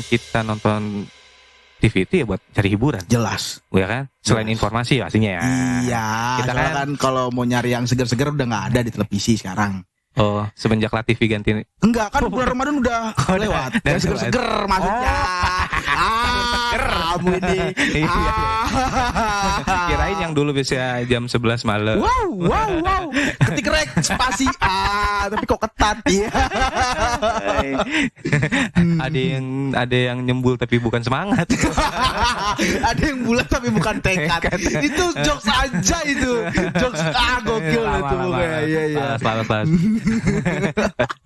kita nonton TV itu ya buat cari hiburan. Jelas. Ya kan? Selain informasi pastinya ya. Iya. Kita kan kalau mau nyari yang segar-segar udah nggak ada di televisi sekarang. Oh, semenjak La TV ganti. Enggak, kan bulan Ramadan udah lewat. Dan seger-seger maksudnya. Kamu ini. Kirain yang dulu bisa jam 11 malam. Wow. Ketik rek spasi tapi kok ketat ya. Ada yang nyembul tapi bukan semangat. Ada yang bulat tapi bukan tekad. Itu jokes aja itu. Jokes gokil itu pokoknya. Iya. Selalu.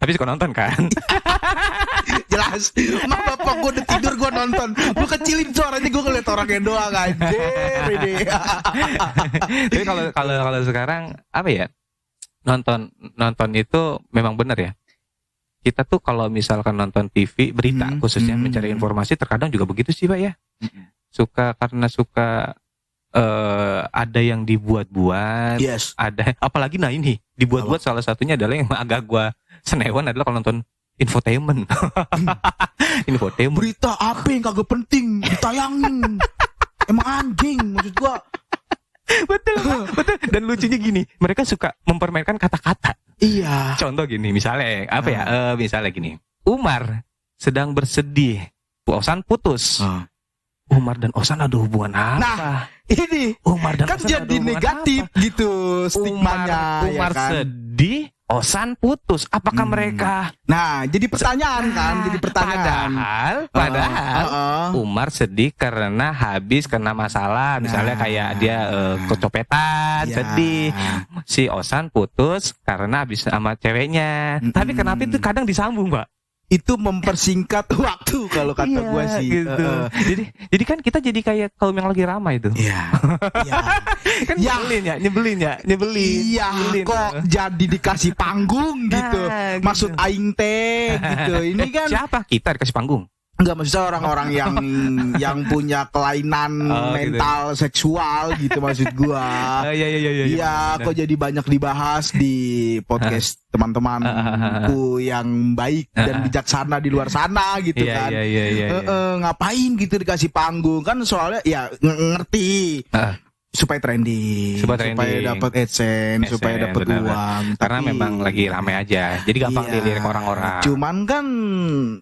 Tapi suka nonton kan? Jelas. Mak bapak gue udah tidur gue nonton. Gue kecilin suaranya gue ngeliat orangnya doang anjir ini. Tapi kalau sekarang apa ya? Nonton itu memang benar ya. Kita tuh kalau misalkan nonton TV berita khususnya mencari informasi terkadang juga begitu sih Pak ya. Suka ada yang dibuat-buat, yes. Ada apalagi ini dibuat-buat salah satunya adalah yang agak gua senewan adalah kalau nonton infotainment. Infotainment. Berita apa yang kagak penting ditayangin. Emang anjing maksud gua. Betul. Dan lucunya gini, mereka suka mempermainkan kata-kata. Iya. Contoh gini, misalnya misalnya gini. Umar sedang bersedih, Osan putus. Umar dan Osan ada hubungan apa? Nah, ini Umar dan kan Osan jadi negatif apa? Gitu stigmanya. Umar sedih, Osan putus. Apakah mereka? Nah, jadi pertanyaan kan, jadi pertanyaan. Padahal Umar sedih karena habis kena masalah, misalnya kayak dia kecopetan, sedih. Si Osan putus karena habis sama ceweknya. Tapi kenapa itu kadang disambung, Pak? Itu mempersingkat waktu kalau kata gue sih. Gitu. Jadi kan kita jadi kayak kaum yang lagi ramai itu. Iya. Kan nyebelin ya. Iya. Kok jadi dikasih panggung gitu. Maksud aing teh gitu. Ini kan siapa kita dikasih panggung? Enggak, maksudnya orang-orang yang punya kelainan mental gitu. Seksual gitu maksud gua. Iya, kok jadi banyak dibahas di podcast teman-temanku yang baik dan bijaksana di luar sana gitu kan. Ngapain gitu dikasih panggung kan soalnya ya ngerti. Supaya trending, supaya dapat AdSense, supaya dapat uang. Karena memang lagi ramai aja. Jadi gampang dilirik orang-orang. Cuman kan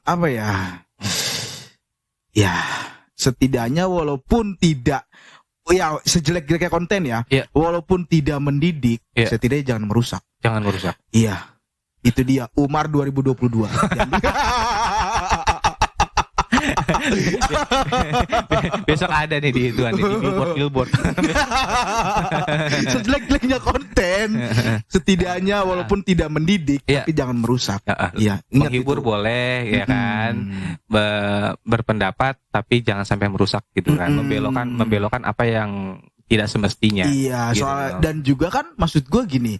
apa ya? Ya, setidaknya walaupun tidak sejelek-jeleknya konten ya, walaupun tidak mendidik, setidaknya jangan merusak. Iya. Itu dia Umar 2022. Besok ada nih di billboard. Sejelek-jeleknya konten, setidaknya walaupun tidak mendidik, tapi jangan merusak. Iya, menghibur boleh, ya kan. Berpendapat, tapi jangan sampai merusak gitu kan. Membelokkan apa yang tidak semestinya. Iya, gitu. Dan juga kan maksud gue gini,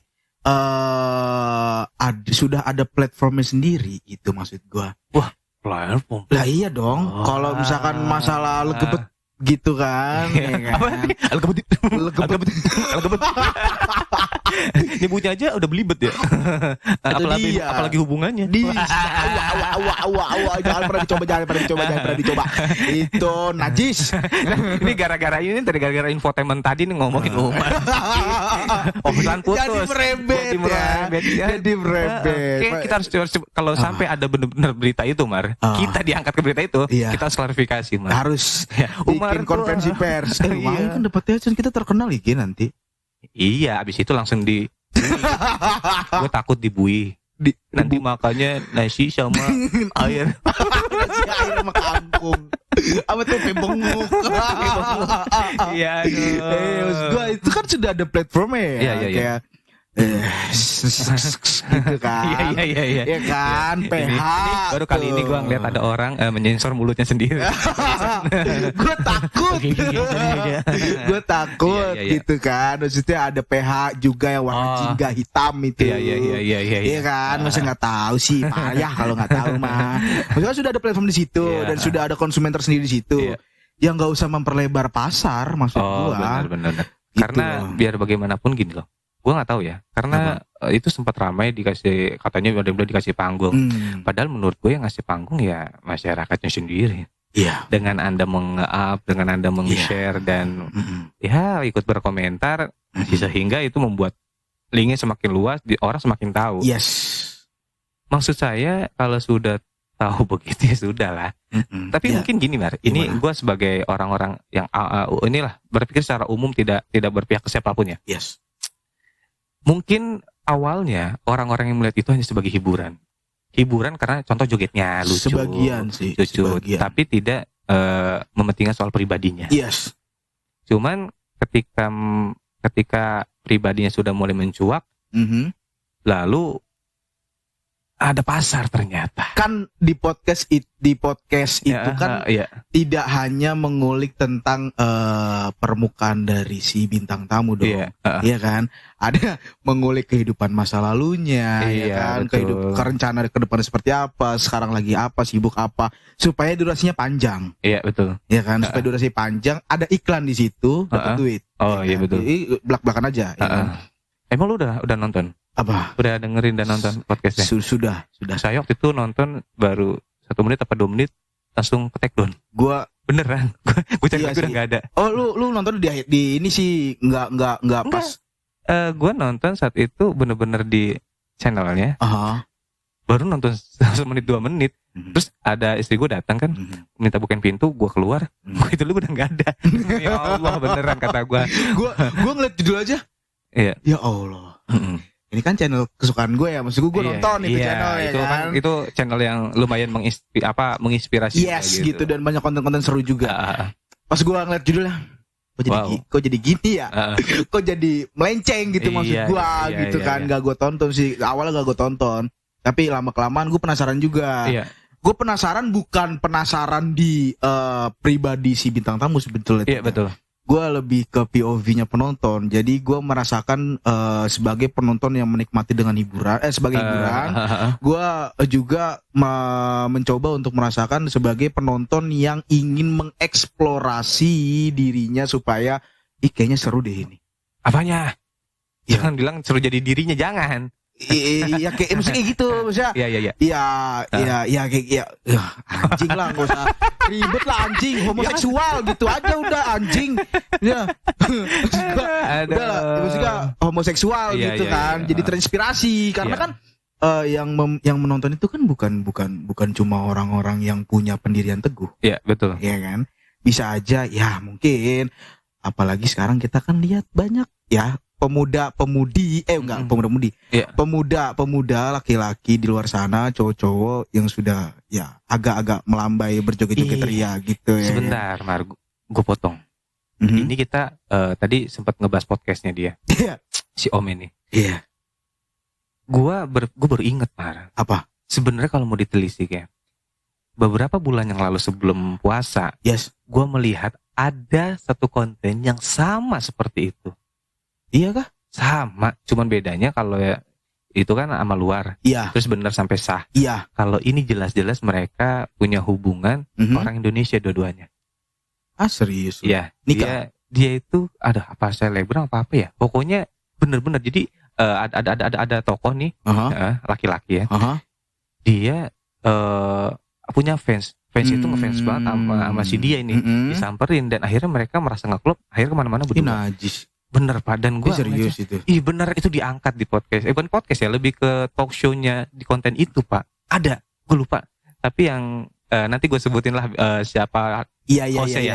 sudah ada platformnya sendiri, gitu maksud gue. Wah. Platform. Lah iya dong. Kalau misalkan masalah legebet gitu kan. Apa nih? Legebet. Nyebutnya aja udah belibet ya. apalagi hubungannya. Jangan pernah dicoba. Itu najis. Ini gara-gara infotainment tadi nih ngomongin Umar. Omongan putus. Jadi merebet. Oke, kita harus kalau sampai ada benar-benar berita itu, Mar. Kita diangkat ke berita itu, kita harus klarifikasi, Mar. Harus bikin konferensi pers. Lumayan kan dapetnya kita terkenal iki nanti. Iya, abis itu langsung gue takut dibui. Nanti makanya nasi sama air. Nasi air sama kangkung. Apa tuh pembenguk. Iya, maksud gue itu kan sudah ada platformnya ya. Kayak gitu kan. Iya. Ya kan, PH. Baru kali ini gue ngeliat ada orang menyensor mulutnya sendiri. Gue takut gitu kan. Maksudnya ada PH juga yang warna jingga hitam itu. Iya kan, masa nggak tahu sih, payah kalau nggak tahu mah. Maksudnya sudah ada platform di situ dan sudah ada konsumen tersendiri di situ. Yang nggak usah memperlebar pasar, maksud gue. Benar. Karena biar bagaimanapun gini loh. Gue nggak tahu ya, karena itu sempat ramai dikasih, katanya udah dikasih panggung. Padahal menurut gue yang ngasih panggung ya masyarakatnya sendiri. Iya. Dengan Anda meng-up, dengan Anda meng-share dan ya ikut berkomentar, sehingga itu membuat linknya semakin luas, orang semakin tahu. Yes. Maksud saya kalau sudah tahu begitu ya sudah lah. Tapi mungkin gini Mar, ini gue sebagai orang-orang yang inilah berpikir secara umum, tidak berpihak ke siapapun ya. Yes. Mungkin awalnya orang-orang yang melihat itu hanya sebagai hiburan karena contoh jogetnya lucu, sebagian sih, lucu, tapi tidak mementingkan soal pribadinya. Yes. Cuman ketika pribadinya sudah mulai mencuat, lalu ada pasar ternyata. Kan di podcast itu kan tidak hanya mengulik tentang permukaan dari si bintang tamu dong. Iya kan? Ada mengulik kehidupan masa lalunya, ya kan? Rencana ke depan seperti apa, sekarang lagi apa, sibuk apa, supaya durasinya panjang. Iya, betul. Iya kan? Supaya durasi panjang, ada iklan di situ, dapat duit. Oh iya, betul. Belak-belakan aja. Emang lu udah nonton? Apa? Udah dengerin dan nonton podcastnya? Sudah. Saya waktu itu nonton baru 1 menit apa 2 menit langsung ke take down. Gua beneran. Gue cek udah nggak ada. Oh lu nonton di ini sih nggak pas. Gue nonton saat itu bener-bener di channelnya. Baru nonton 1 menit 2 menit. Terus ada istri gue datang kan, minta bukain pintu, gue keluar. Itu lu udah nggak ada. Ya Allah, beneran kata gue. Gue ngeliat judul aja. Iya. Ya Allah. Ini kan channel kesukaan gue ya, maksud gue nonton itu channel ya itu kan. Itu channel yang lumayan menginspirasi. Yes gitu, dan banyak konten-konten seru juga. Pas gue ngeliat judulnya, kok jadi gini ya? Kok jadi melenceng gitu maksud gue gitu kan. Gak gue tonton sih, awalnya gak gue tonton. Tapi lama-kelamaan gue penasaran juga. Gue penasaran, bukan penasaran di pribadi si bintang tamu sebetulnya. Iya betul. Gue lebih ke POV-nya penonton. Jadi gue merasakan sebagai penonton yang menikmati dengan hiburan, sebagai hiburan. Gue juga mencoba untuk merasakan sebagai penonton yang ingin mengeksplorasi dirinya supaya, kayaknya seru deh ini. Apanya? Jangan bilang seru jadi dirinya, jangan. Iya kayak maksudnya gitu, maksudnya. Iya kayak anjing lah, nggak usah ribet lah anjing, homoseksual gitu aja udah anjing. Ya. Maksudnya homoseksual gitu kan. Jadi terinspirasi karena kan yang menonton itu kan bukan cuma orang-orang yang punya pendirian teguh. Iya, betul. Iya kan? Bisa aja ya mungkin, apalagi sekarang kita kan lihat banyak ya pemuda-pemudi, pemuda laki-laki di luar sana, cowok-cowok yang sudah ya agak-agak melambai berjoget-joget ria gitu ya. Sebentar, Mar, gue potong. Ini kita tadi sempat ngebahas podcastnya dia, si Om ini. Iya. Gue baru inget, Mar. Apa? Sebenarnya kalau mau ditelisik ya, beberapa bulan yang lalu sebelum puasa, gue melihat ada satu konten yang sama seperti itu. Iya kah? Sama, cuman bedanya kalau ya itu kan sama luar. Iya. Terus benar sampai sah. Iya. Kalau ini jelas-jelas mereka punya hubungan orang Indonesia dua-duanya. Ah, serius? Iya. Nikah? Dia itu ada apa, selebgram apa ya? Pokoknya bener-bener. Jadi ada tokoh nih, laki-laki ya. Dia punya fans. Fans itu ngefans banget sama si dia ini. Disamperin dan akhirnya mereka merasa ngeklop. Akhirnya kemana-mana berdua. Najis. Bener Pak, dan gue serius itu. Bener, itu diangkat di podcast. Bukan podcast ya, lebih ke talk show-nya di konten itu Pak. Ada, gue lupa. Tapi yang nanti gue sebutin lah siapa hostnya.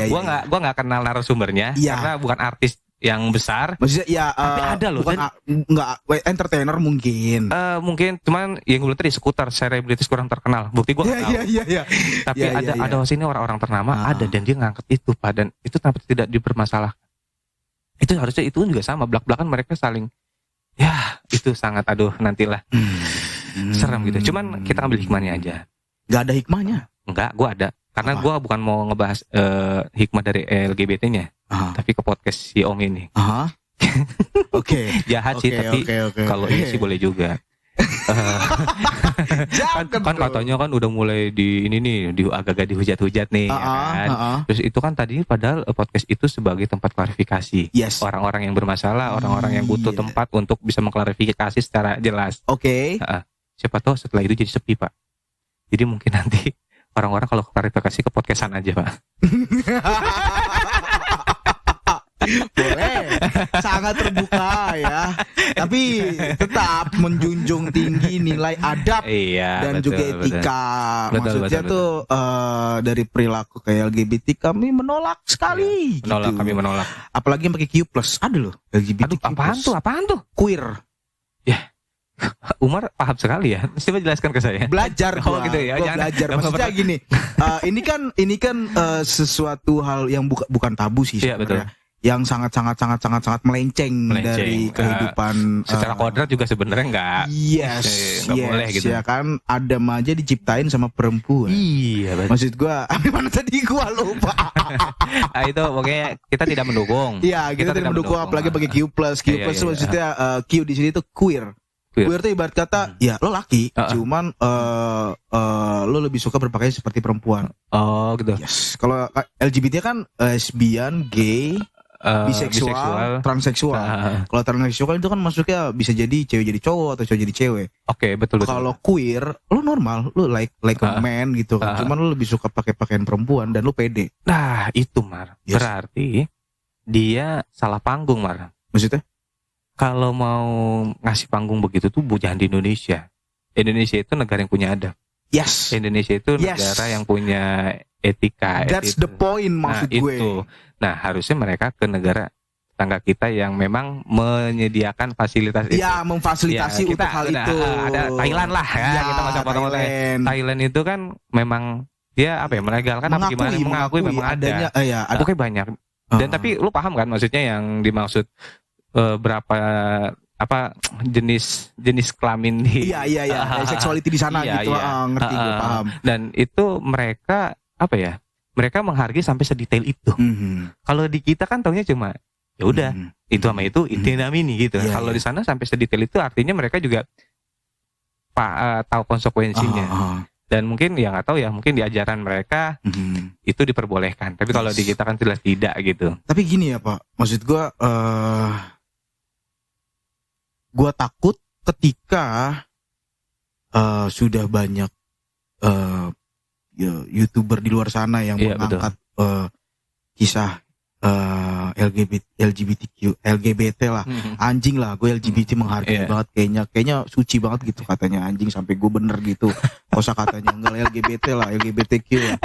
Gue nggak kenal narasumbernya karena bukan artis yang besar. Maksudnya tapi ada loh. Nggak entertainer mungkin. Mungkin, cuman yang gue lihat tadi seputar selebritis kurang terkenal. Bukti gue nggak tahu. Iya. Tapi ada host ini orang-orang ternama ada, dan dia ngangkat itu Pak, dan itu kenapa tidak dipermasalahkan? Itu harusnya itu juga sama, belak-belakan mereka saling, ya itu sangat nantilah serem gitu. Cuman kita ambil hikmahnya aja. Gak ada hikmahnya? Enggak, gue ada. Karena gue bukan mau ngebahas hikmah dari LGBT-nya, tapi ke podcast si Om ini. Oke. Jahat sih, tapi kalau ini sih boleh juga. kan katanya kan udah mulai di ini nih, agak-agak dihujat-hujat nih, ya kan. Terus itu kan tadi padahal podcast itu sebagai tempat klarifikasi. Yes. Orang-orang yang bermasalah, orang-orang yang butuh tempat untuk bisa mengklarifikasi secara jelas. Oke. Siapa tahu setelah itu jadi sepi, Pak. Jadi mungkin nanti orang-orang kalau klarifikasi ke podcastan aja, Pak. Boleh, sangat terbuka ya. Tapi tetap menjunjung tinggi nilai adab dan juga etika. Maksudnya tuh dari perilaku kayak LGBT kami menolak sekali. Menolak, gitu. Kami menolak. Apalagi yang pakai Q+. Ada loh LGBT. Aduh, apaan tuh? Queer. Ya. Umar paham sekali ya. Coba jelaskan ke saya. Belajar gua. Gitu ya. Gua belajar. Maksudnya gini, ini kan sesuatu hal yang bukan tabu sih sebenarnya. Yang sangat melenceng dari kehidupan secara kodrat juga sebenarnya enggak boleh gitu ya kan. Adam aja diciptain sama perempuan. Iya betul. Maksud gua mana tadi gua lupa. Itu pokoknya kita tidak mendukung. Iya, kita tidak mendukung apalagi bagi Q+. Q+ maksudnya Q di sini tuh queer. Queer tuh ibarat kata ya lo laki, cuman lo lebih suka berpakaian seperti perempuan. Oh gitu. Yes. Kalau LGBT kan lesbian, gay, biseksual, transseksual. Kalau transseksual itu kan masuknya bisa jadi cewek jadi cowok atau cowok jadi cewek. Oke, betul. Kalau queer, lo normal, lo like a man gitu kan. Cuman lo lebih suka pakai pakaian perempuan dan lo pede. Nah, itu Mar. Yes. Berarti dia salah panggung, Mar. Maksudnya? Kalau mau ngasih panggung begitu tuh jangan di Indonesia. Indonesia itu negara yang punya adab. Yes. Indonesia itu negara yang punya etika. That's the point maksud gue. Itu. Nah, harusnya mereka ke negara tetangga kita yang memang menyediakan fasilitas itu. Iya, memfasilitasi untuk hal itu. Ada Thailand lah ya, kita masa Thailand itu kan memang dia melegalkan apa gimana, mengakui memang adanya. Ada. Oke, banyak. Dan tapi lu paham kan maksudnya yang dimaksud berapa jenis kelamin di seksuality di sana gitu. Ngerti gue, paham. Dan itu mereka mereka menghargai sampai sedetail itu. Kalau di kita kan taunya cuma ya udah itu sama itu ini gitu. Kalau di sana sampai sedetail itu artinya mereka juga tahu konsekuensinya. Dan mungkin ya nggak tahu ya, mungkin di ajaran mereka itu diperbolehkan. Tapi kalau di kita kan jelas tidak gitu. Tapi gini ya Pak, maksud gue takut ketika sudah banyak YouTuber di luar sana yang mengangkat kisah LGBT lah, anjing lah, gue LGBT menghargai banget, kayaknya suci banget gitu katanya anjing, sampai gue bener gitu kosa katanya, enggak LGBT lah, LGBTQ lah,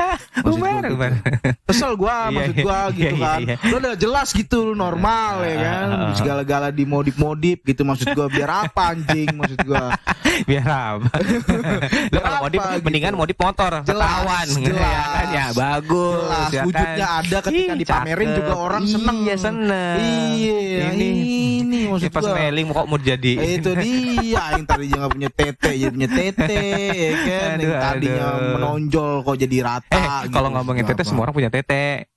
kesel gue, maksud gue gitu kan, lo udah jelas gitu, lo normal ya kan, segala-gala dimodif gitu, maksud gue biar apa anjing, maksud gue biar apa, lo kalau modif mendingan modif motor, ketahuan, ya bagus, wujudnya ada ketika dipamerin juga orang seneng. Iya seneng. Iya ini maksud pas ngeling kok mau jadi. Itu dia yang tadinya nggak punya tete jadi punya tete, ya kan? Yang tadinya menonjol kok jadi rata. Kalau ngomongin tete semua orang punya tete.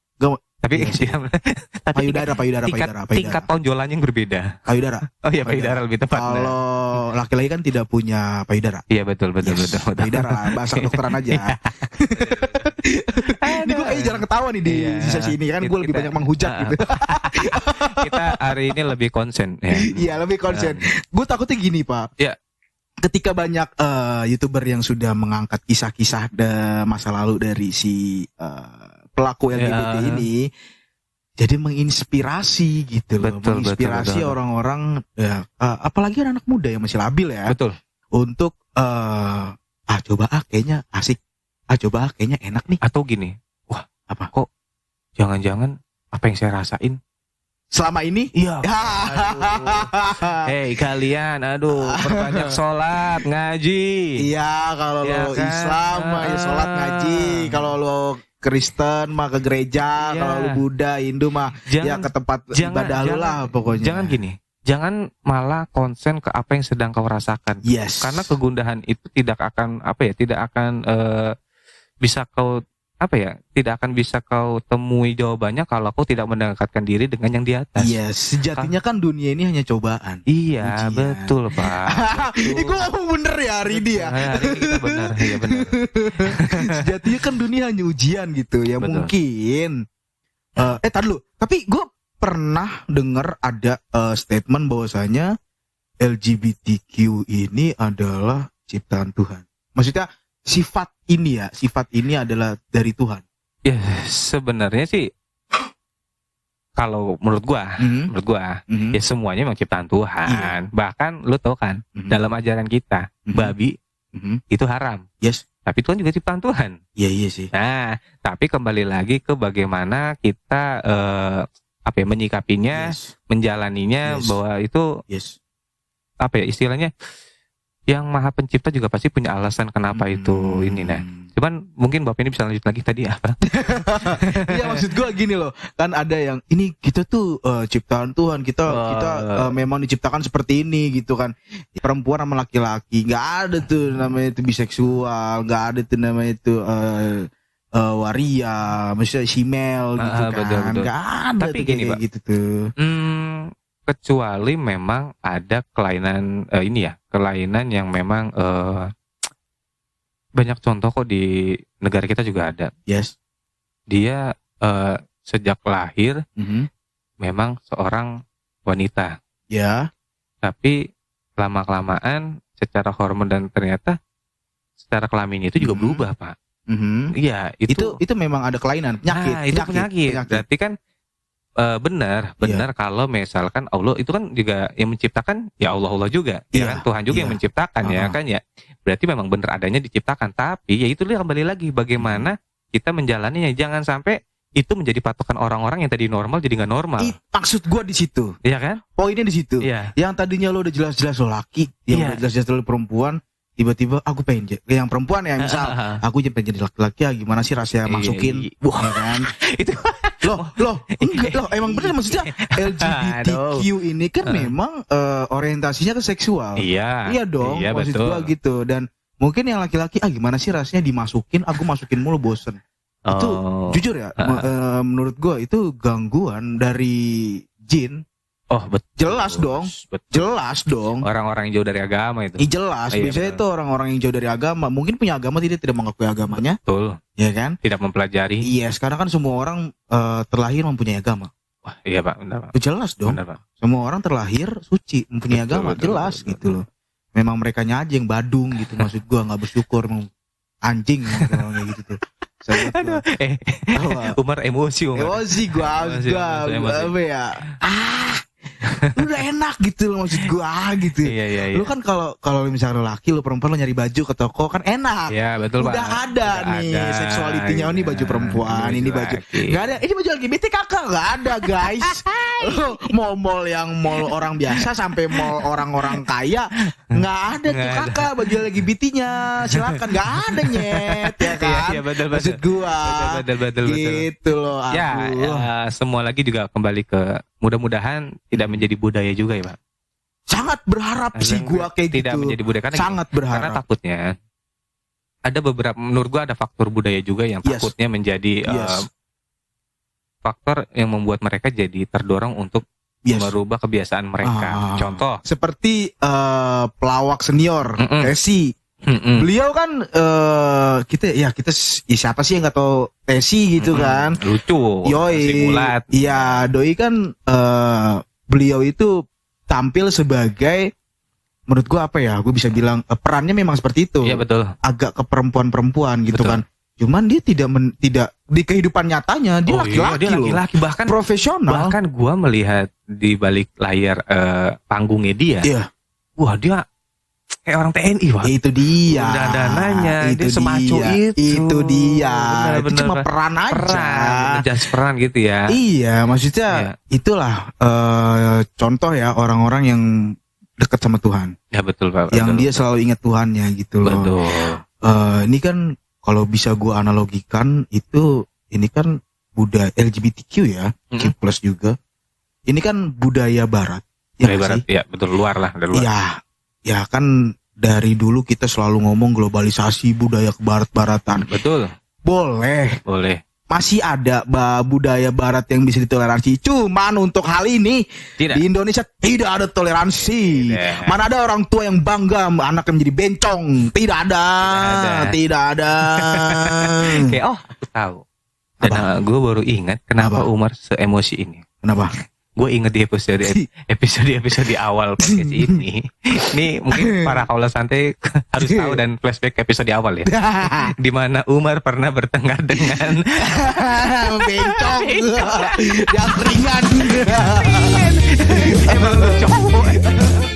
Tapi payudara. Tingkat tonjolannya yang berbeda. Payudara. Oh iya, payudara lebih tepat. Kalau laki-laki kan tidak punya payudara. Iya betul. Payudara, bahasa kedokteran aja. Ini gue kayaknya jarang ketawa nih di sesi ini kan, gue lebih banyak menghujat gitu. Kita hari ini lebih konsen. Iya, lebih konsen. Gue takutnya gini Pak. Iya. Ketika banyak YouTuber yang sudah mengangkat kisah-kisah masa lalu dari si pelaku LGBT ini, jadi menginspirasi gitu loh, menginspirasi orang-orang apalagi anak muda yang masih labil ya. Betul. Untuk coba kayaknya asik, coba kayaknya enak nih. Atau gini, wah apa kok jangan-jangan apa yang saya rasain selama ini? Iya. Hei kalian, perbanyak sholat, ngaji. Iya, kalau lo kan? Islam ya sholat ngaji, kalau lo Kristen mah ke gereja, kalau lu Buddha, Hindu mah ya ke tempat ibadah lu lah pokoknya. Jangan gini, jangan malah konsen ke apa yang sedang kau rasakan. Yes. Karena kegundahan itu tidak akan bisa kau apa ya, tidak akan bisa kau temui jawabannya kalau kau tidak mendekatkan diri dengan yang di atas. Iya, sejatinya kan dunia ini hanya cobaan. Iya, ujian. Betul Pak. Ini gue ngomong bener ya hari ini ya. Hari ini kita benar, iya benar. Sejatinya kan dunia hanya ujian gitu ya. Betul. Mungkin. Tar dulu. Tapi gue pernah dengar ada statement bahwasanya LGBTQ ini adalah ciptaan Tuhan. Maksudnya sifat ini adalah dari Tuhan. Ya sebenarnya sih kalau menurut gua ya semuanya memang ciptaan Tuhan. Bahkan lu tahu kan dalam ajaran kita babi itu haram. Yes. Tapi Tuhan juga ciptaan Tuhan. Iya sih. Nah, tapi kembali lagi ke bagaimana kita menyikapinya, menjalaninya, bahwa itu istilahnya, yang Maha Pencipta juga pasti punya alasan kenapa itu ini. Nah, cuman mungkin Bapak ini bisa lanjut lagi tadi apa? Iya, maksud gue gini loh, kan ada yang ini kita tuh ciptaan Tuhan, kita memang diciptakan seperti ini gitu kan, perempuan sama laki-laki, nggak ada tuh namanya itu biseksual, nggak ada tuh namanya itu waria, maksudnya simel gitu kan, betul. Nggak ada. Tapi tuh gini Pak, gitu tuh. Kecuali memang ada kelainan kelainan yang memang banyak contoh kok di negara kita juga ada. Yes. Dia sejak lahir memang seorang wanita. Ya. Tapi lama-kelamaan secara hormon dan ternyata secara kelamin itu juga berubah, Pak. Iya, itu memang ada kelainan, penyakit. Nah, itu penyakit. Berarti kan benar kalau misalkan Allah itu kan juga yang menciptakan, ya Allah juga, ya kan, Tuhan juga yang menciptakan, ya kan, ya berarti memang benar adanya diciptakan. Tapi ya itu dia kembali lagi bagaimana kita menjalaninya, jangan sampai itu menjadi patokan orang-orang yang tadi normal jadi nggak normal. Maksud gue di situ, iya kan, poinnya di situ. Yang tadinya lo udah jelas-jelas lo laki, yang udah jelas-jelas lo perempuan, tiba-tiba aku pengen yang perempuan ya, misal aku pengen jadi laki-laki, ya gimana sih rasanya masukin, ya kan? Itu loh, enggak loh, emang bener maksudnya LGBTQ ini kan memang orientasinya ke seksual. Iya dong, maksud gua gitu. Dan mungkin yang laki-laki, gimana sih rasanya dimasukin, aku masukin mulu bosen. Itu jujur ya, menurut gua itu gangguan dari jin. Oh betul. Jelas dong. Orang-orang yang jauh dari agama itu. Jelas. Biasanya itu orang-orang yang jauh dari agama, mungkin punya agama tidak mengakui agamanya. Betul. Ya kan? Tidak mempelajari. Iya, sekarang kan semua orang terlahir mempunyai agama. Wah, iya Pak, benar Pak. Jelas dong. Benar, Pak. Semua orang terlahir suci, mempunyai agama, jelas gitu loh. Memang mereka aja yang badung gitu, maksud gua, nggak bersyukur, anjing kayak gitu tuh. Aduh, Umar emosi gua apa ya? Udah enak gitu loh, maksud gua gitu. Iya. Lu kan kalau misalnya laki, lu perempuan, lu nyari baju ke toko kan enak. Iya, betul Pak. Udah ada nih seksualitinya, ini baju perempuan, ini baju. Enggak ada. Ini baju LGBT kakak, enggak ada, guys. Mall yang mall orang biasa sampai mall orang-orang kaya, enggak ada tuh kakak baju LGBT-nya. Silakan, enggak ada nyet, ya kan? Iya, betul. Maksud gua. Betul. Gitu loh. Ya, semua lagi juga kembali ke mudah-mudahan tidak menjadi budaya juga ya Pak. Sangat berharap sih gua kayak tidak gitu. Menjadi budaya sangat berharap. Karena takutnya ada beberapa, menurut gua ada faktor budaya juga yang takutnya menjadi faktor yang membuat mereka jadi terdorong untuk merubah kebiasaan mereka. Contoh seperti pelawak senior Tesi. Beliau kan kita siapa sih yang nggak tahu Tesi gitu kan, lucu, Yoi, iya doi kan beliau itu tampil sebagai, menurut gua apa ya, gue bisa bilang perannya memang seperti itu. Iya betul. Agak ke perempuan gitu kan. Cuman dia tidak di kehidupan nyatanya dia laki-laki, bahkan profesional. Bahkan gua melihat di balik layar panggungnya dia. Iya. Wah, dia kayak orang TNI, Pak. Itu dia. Dandanannya, dia semacu itu. Itu dia. Bener, itu cuma peran aja. Peran gitu ya. Iya, maksudnya itulah contoh ya orang-orang yang dekat sama Tuhan. Ya betul, Pak. Yang dia selalu ingat Tuhannya gitu loh. Betul. Ini kan kalau bisa gua analogikan itu, ini kan budaya LGBTQ ya, Q+ juga. Ini kan budaya barat. Budaya barat, ya betul, luar lah, dari luar. Iya. Ya kan dari dulu kita selalu ngomong globalisasi, budaya kebarat-baratan. Betul. Boleh. Masih ada budaya barat yang bisa ditoleransi. Cuman untuk hal ini di Indonesia tidak ada toleransi. Mana ada orang tua yang bangga anaknya menjadi bencong? Tidak ada. Kayak aku tahu. Dan gue baru ingat kenapa Umar seemosi ini. Kenapa? Gue inget di episode awal podcast ini. Ini mungkin para kaula santai harus tahu dan flashback ke episode awal ya. Di mana Umar pernah bertengkar dengan bencong. Yang ringan. Emang lu cowok.